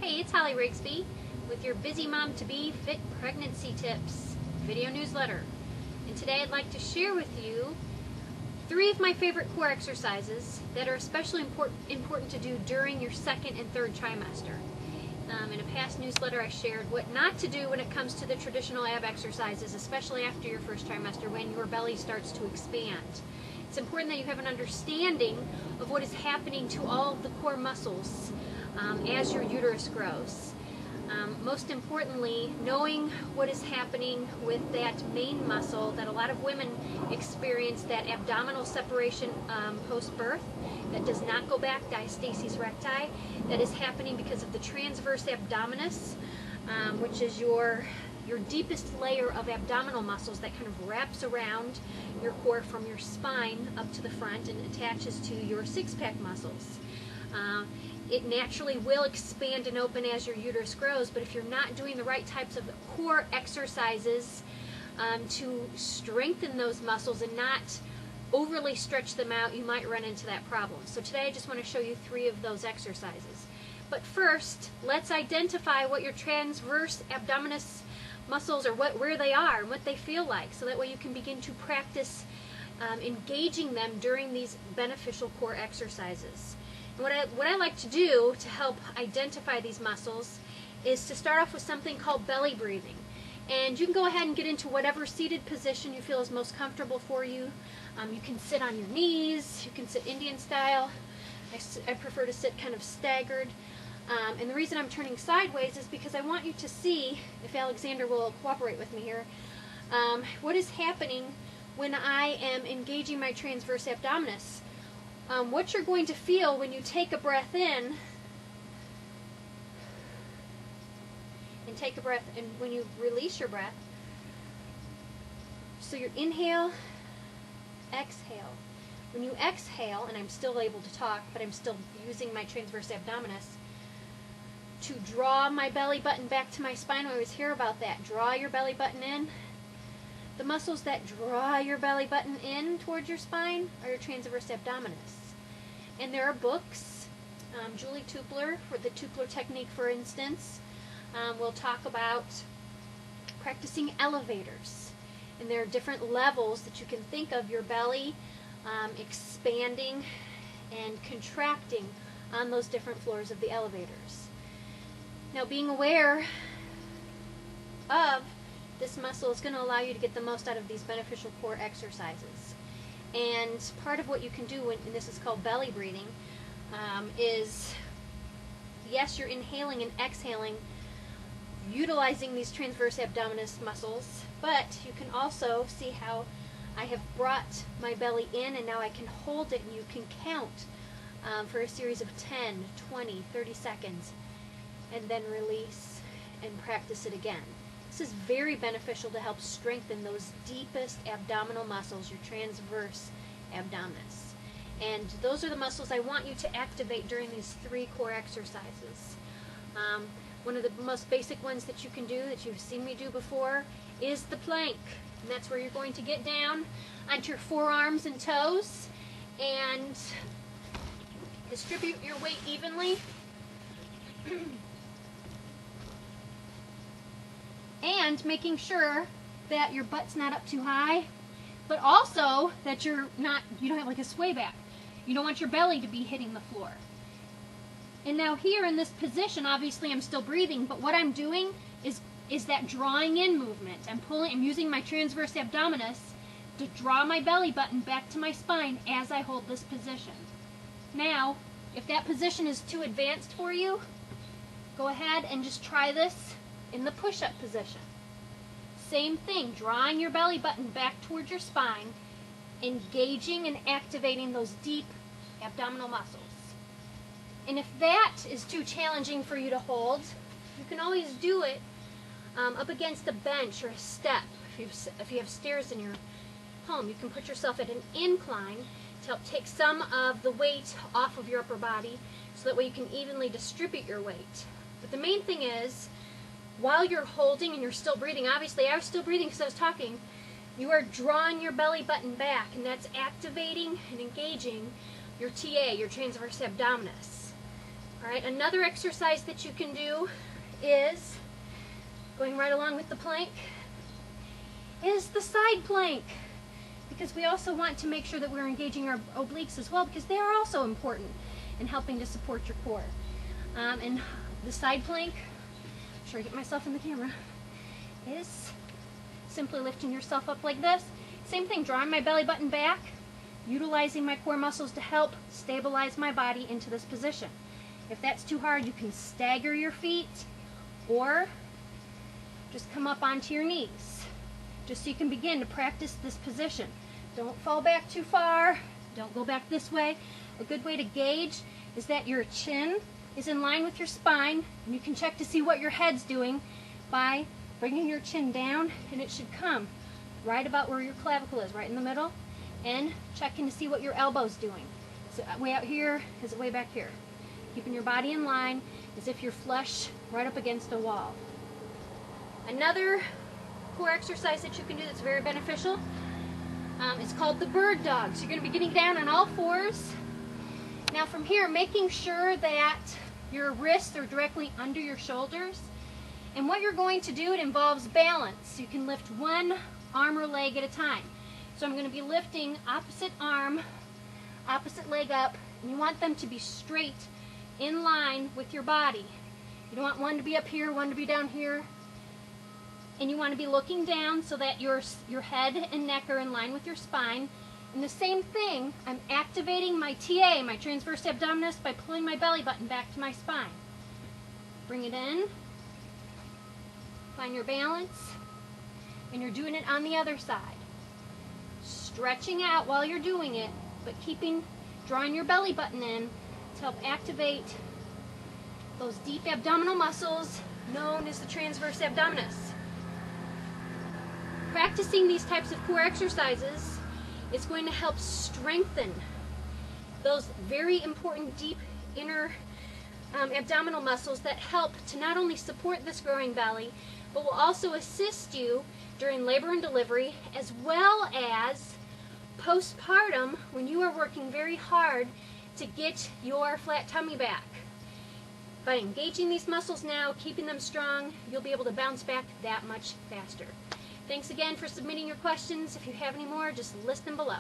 Hey, it's Holly Rigsby with your Busy Mom to Be Fit Pregnancy Tips video newsletter. And today I'd like to share with you 3 of my favorite core exercises that are especially important to do during your second and third trimester. In a past newsletter I shared what not to do when it comes to the traditional ab exercises, especially after your first trimester when your belly starts to expand. It's important that you have an understanding of what is happening to all of the core muscles as your uterus grows. Most importantly, knowing what is happening with that main muscle that a lot of women experience, that abdominal separation post-birth that does not go back, diastasis recti, that is happening because of the transverse abdominis, which is your deepest layer of abdominal muscles that kind of wraps around your core from your spine up to the front and attaches to your six-pack muscles. It naturally will expand and open as your uterus grows, but if you're not doing the right types of core exercises to strengthen those muscles and not overly stretch them out, you might run into that problem. So today I just want to show you 3 of those exercises. But first, let's identify what your transverse abdominis muscles are, where they are and what they feel like, so that way you can begin to practice engaging them during these beneficial core exercises. What I like to do to help identify these muscles is to start off with something called belly breathing. And you can go ahead and get into whatever seated position you feel is most comfortable for you. You can sit on your knees, you can sit Indian style. I prefer to sit kind of staggered. And the reason I'm turning sideways is because I want you to see, if Alexander will cooperate with me here, what is happening when I am engaging my transverse abdominis. What you're going to feel when you take a breath in and take a breath, and when you release your breath. So you inhale, exhale. When you exhale, and I'm still able to talk, but I'm still using my transverse abdominis to draw my belly button back to my spine. I always hear about that. Draw your belly button in. The muscles that draw your belly button in towards your spine are your transverse abdominis. And there are books. Julie Tupler, for the Tupler technique, for instance, will talk about practicing elevators. And there are different levels that you can think of your belly expanding and contracting on those different floors of the elevators. Now, being aware of this muscle is going to allow you to get the most out of these beneficial core exercises. And part of what you can do, and this is called belly breathing, is, yes, you're inhaling and exhaling, utilizing these transverse abdominis muscles, but you can also see how I have brought my belly in, and now I can hold it, and you can count for a series of 10, 20, 30 seconds, and then release and practice it again. This is very beneficial to help strengthen those deepest abdominal muscles, your transverse abdominis. And those are the muscles I want you to activate during these 3 core exercises. One of the most basic ones that you can do, that you've seen me do before, is the plank. And that's where you're going to get down onto your forearms and toes and distribute your weight evenly. And making sure that your butt's not up too high, but also that you don't have like a sway back. You don't want your belly to be hitting the floor. And now here in this position, obviously I'm still breathing, but what I'm doing is that drawing in movement. I'm using my transverse abdominis to draw my belly button back to my spine as I hold this position. Now, if that position is too advanced for you, go ahead and just try this in the push-up position. Same thing, drawing your belly button back towards your spine, engaging and activating those deep abdominal muscles. And if that is too challenging for you to hold, you can always do it up against a bench or a step. If you have stairs in your home, you can put yourself at an incline to help take some of the weight off of your upper body, so that way you can evenly distribute your weight. But the main thing is, while you're holding and you're still breathing, obviously I was still breathing because I was talking, you are drawing your belly button back, and that's activating and engaging your TA, your transverse abdominis. All right, another exercise that you can do is, going right along with the plank, is the side plank. Because we also want to make sure that we're engaging our obliques as well, because they are also important in helping to support your core. And the side plank, make sure I get myself in the camera, is simply lifting yourself up like this. Same thing, drawing my belly button back, utilizing my core muscles to help stabilize my body into this position. If that's too hard, you can stagger your feet or just come up onto your knees, just so you can begin to practice this position. Don't fall back too far. Don't go back this way. A good way to gauge is that your chin is in line with your spine, and you can check to see what your head's doing by bringing your chin down, and it should come right about where your clavicle is, right in the middle, and checking to see what your elbow's doing. Is it way out here? Is it way back here? Keeping your body in line as if you're flush right up against a wall. Another core exercise that you can do that's very beneficial is called the bird dog. So you're going to be getting down on all fours. Now from here, making sure that your wrists are directly under your shoulders. And what you're going to do, it involves balance. You can lift one arm or leg at a time. So I'm going to be lifting opposite arm, opposite leg up, and you want them to be straight in line with your body. You don't want one to be up here, one to be down here. And you want to be looking down so that your head and neck are in line with your spine. And the same thing, I'm activating my TA, my transverse abdominis, by pulling my belly button back to my spine. Bring it in. Find your balance. And you're doing it on the other side. Stretching out while you're doing it, but drawing your belly button in to help activate those deep abdominal muscles known as the transverse abdominis. Practicing these types of core exercises is going to help strengthen those very important deep inner abdominal muscles that help to not only support this growing belly, but will also assist you during labor and delivery, as well as postpartum when you are working very hard to get your flat tummy back. By engaging these muscles now, keeping them strong, you'll be able to bounce back that much faster. Thanks again for submitting your questions. If you have any more, just list them below.